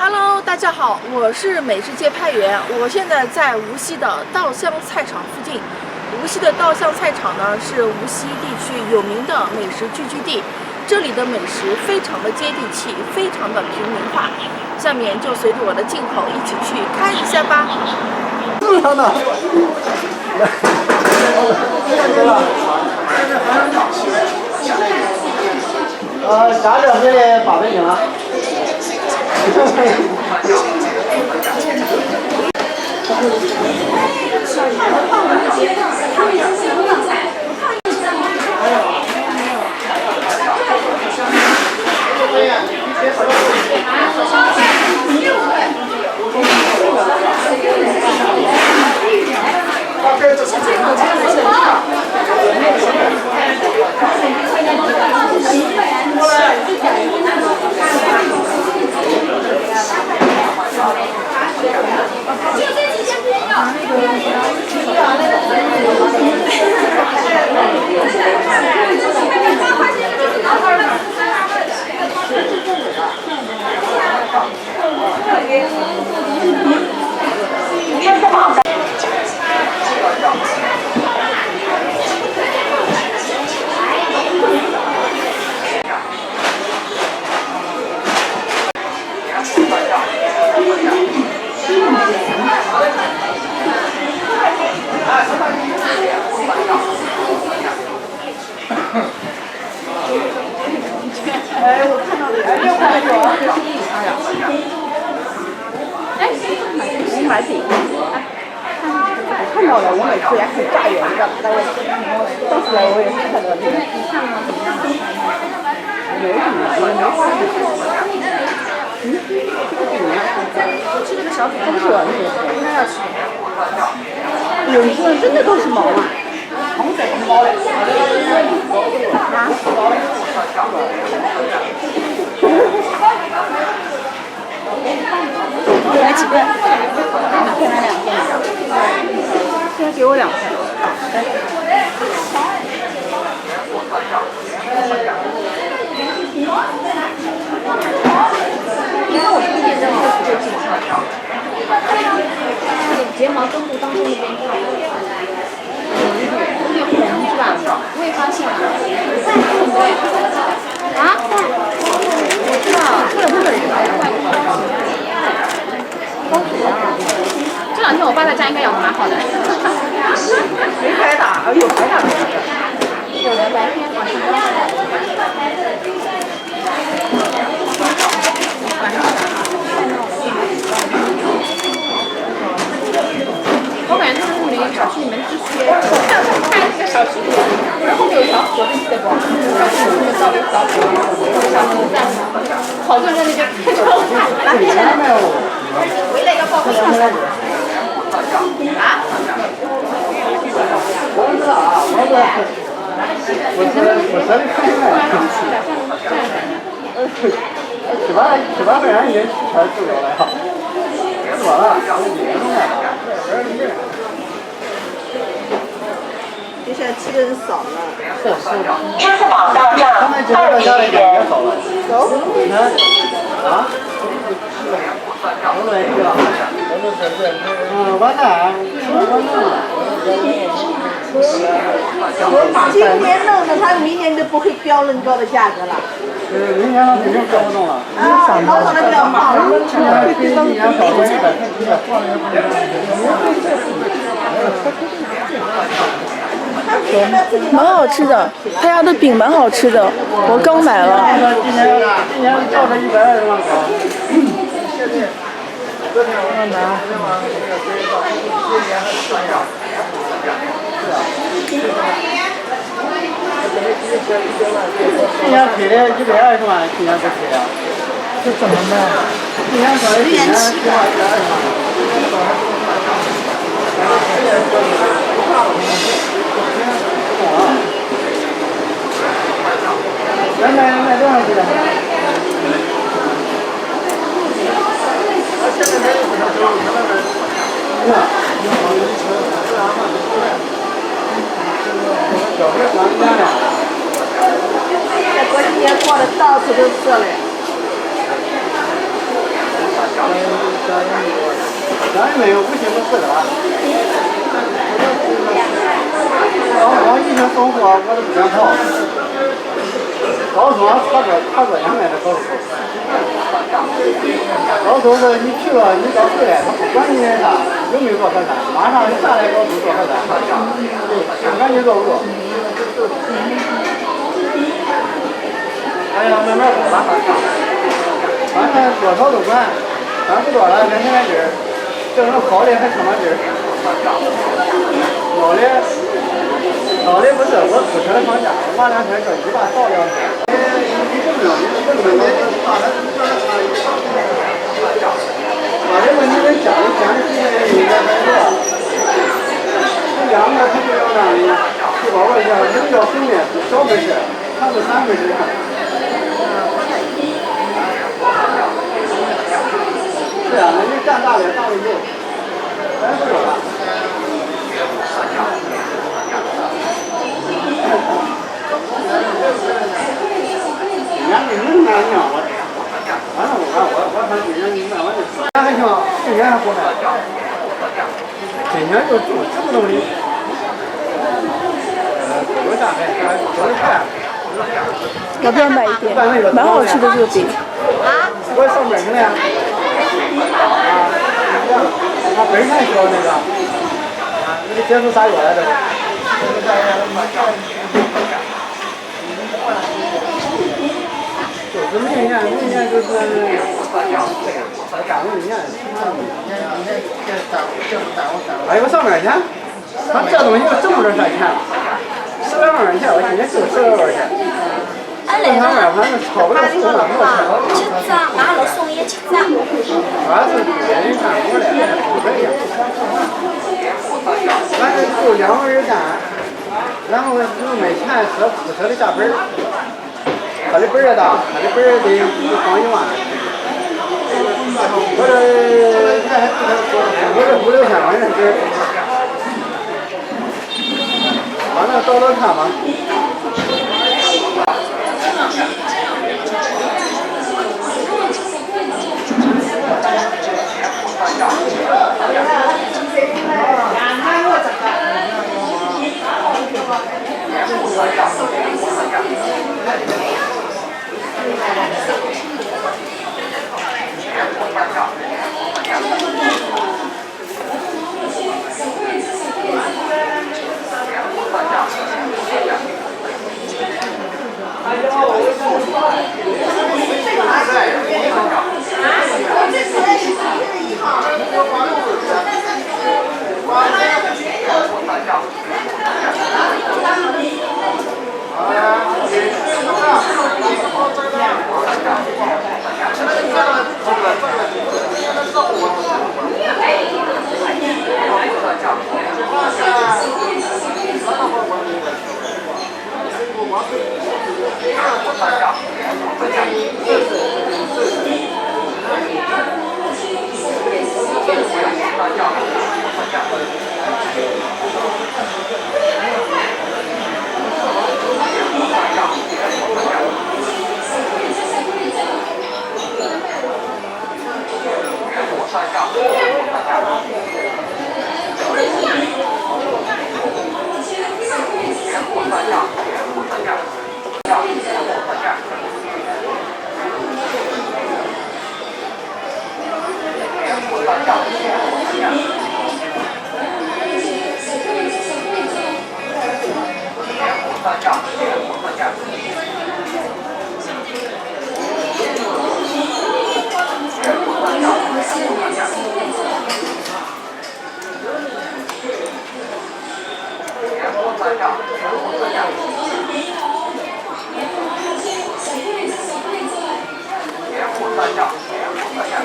Hello， 大家好，我是美食街派员，我现在在无锡的稻香菜场附近。无锡的稻香菜场呢，是无锡地区有名的美食聚居地，这里的美食非常的接地气，非常的平民化。下面就随着我的镜头一起去看一下吧。路上呢？炸两个的800斤了。买饼，看到了，我每次也很炸眼的，当时我也是看到这个。没什么，我也没发现。这个小饼不是那个，应该要吃。有一个真的都是毛啊！毛在毛嘞。啊？来几个？再来2片。现在给我2片。你看我这个眼睛好不对劲，睫毛根部当中那边有点红是吧？我也发现了。啊？我知道，这个人这2天我爸在家应该养的蛮好的。没开打，有开打。有的白天晚上都我感觉他们那个小区里面就是看那个小区里面，然后后面有一条河，你记得不？小区里面稍微小小门站，好多人在那边开车看。回来要报个上山。啊？我这里看看。7、8个人也全住了呀。多了，就现在7个人少了。支付宝到账20元。走。啊？完蛋，今年弄的，他明年就不会标那么高的价格了。明年他肯定标不动了。啊，老早的标好了。蛮好吃的，他家的饼蛮好吃的，我刚买了。今年照着120万搞。今年赔的120万，去年不赔啊？这怎么办？今年搞的10元起的。原来卖多少钱？在国庆节过得到处都是了。咱也没有，无锡不是的吧？我以前生活我都不想跑，高速上差个200的高速。高速是你去了，你到回来，他不管你啥有没有做核酸，马上下来高速做核酸，看看你做不做。哎呀，慢慢做吧，反正多少都管，咱不多了，咱现在这儿，这种好的还上哪劲儿？老的不是，我出车放假，我马2天这一把倒2天。把这问题跟家里讲的时间应该很多。这2个他就要让你去包括一下，有要分的小本事，他是3本事看。是啊，那你干大点，大的多，咱不说了。今年你们那样我，反正我看今年你们我就，还行，去年还好点，今年就种这么多的，有啥还多的快。要不要买一点？蛮好吃的这个饼。啊？我上班去了呀。啊，本山学那个，啊，那个接触啥药来着？就是明年就是干1年，还有上班钱，他这东西挣不着啥钱，10来万块钱，我今年就10来万块钱。俺那个反正超不了10万多钱。亲子啊，马路送也亲子啊。主要是别人干活的，不这样。反正就2个人干，然后又没钱车的下本儿，他的本儿也大，他的本儿得放1万。我这5、6千块钱本儿，反正找找看吧。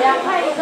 2块1个。